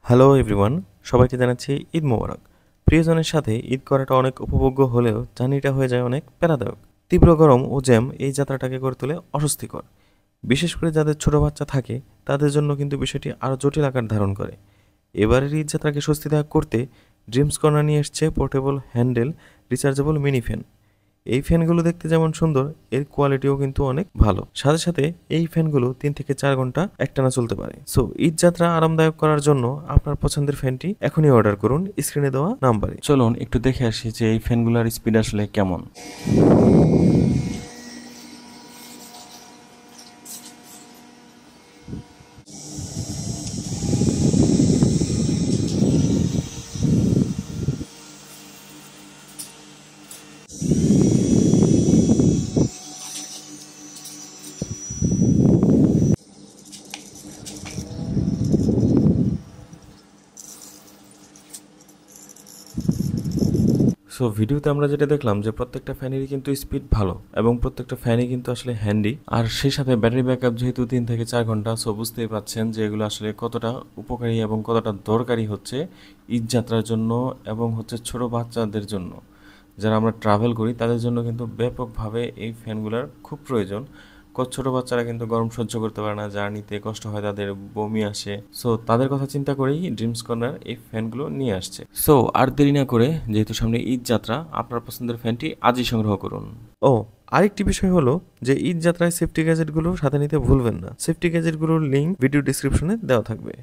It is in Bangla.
হ্যালো এভরিওয়ান, সবাইকে জানাচ্ছি ঈদ মোবারক। প্রিয়জনের সাথে ঈদ করাটা অনেক উপভোগ্য হলেও জার্নিটা হয়ে যায় অনেক প্যারাদায়ক। তীব্র গরম ও জ্যাম এই যাত্রাটাকে করে তোলে অস্বস্তিকর। বিশেষ করে যাদের ছোট বাচ্চা থাকে তাদের জন্য কিন্তু বিষয়টি আরও জটিল আকার ধারণ করে। এবারের ঈদ যাত্রাকে স্বস্তিদায়ক করতে ড্রিমস কর্নার নিয়ে এসছে portable handle rechargeable mini fan. এই ফ্যানগুলো দেখতে যেমন সুন্দর, এর কোয়ালিটিও কিন্তু অনেক ভালো। সাথে সাথে এই ফ্যানগুলো 3 থেকে 4 ঘন্টা একটানা চলতে পারে। সো ঈদ যাত্রা আরামদায়ক করার জন্য আপনার পছন্দের ফ্যানটি এখনই অর্ডার করুন স্ক্রিনে দেওয়া নাম্বারে। চলুন একটু দেখে আসি যে এই ফ্যানগুলোর স্পিড আসলে কেমন। সো ভিডিওতে আমরা যেটা দেখলাম যে প্রত্যেকটা ফ্যানেরই কিন্তু স্পিড ভালো এবং প্রত্যেকটা ফ্যানই কিন্তু আসলে হ্যান্ডি। আর সেই সাথে ব্যাটারি ব্যাকআপ যেহেতু 3 থেকে 4 ঘন্টা, সো বুঝতেই পারছেন যে এগুলো আসলে কতটা উপকারী এবং কতটা দরকারি হচ্ছে ঈদ যাত্রার জন্য এবং হচ্ছে ছোট বাচ্চাদের জন্য। যারা আমরা ট্রাভেল করি তাদের জন্য কিন্তু ব্যাপকভাবে এই ফ্যানগুলোর খুব প্রয়োজন। ছোট বাচ্চারা কিন্তু গরম সহ্য করতে পারে না, জার্নিতে কষ্ট হয়, তাদের বমি আসে। সো তাদের কথা চিন্তা করেই ড্রিমস কর্নার এই ফ্যানগুলো নিয়ে আসছে। সো আর দেরি না করে, যেহেতু সামনে ঈদ যাত্রা, আপনার পছন্দের ফ্যানটি আজই সংগ্রহ করুন। ও আরেকটি বিষয় হলো যে ঈদ যাত্রায় সেফটি গ্যাজেটগুলো সাথে নিতে ভুলবেন না। সেফটি গ্যাজেটগুলোর লিঙ্ক ভিডিও ডিসক্রিপশনে দেওয়া থাকবে।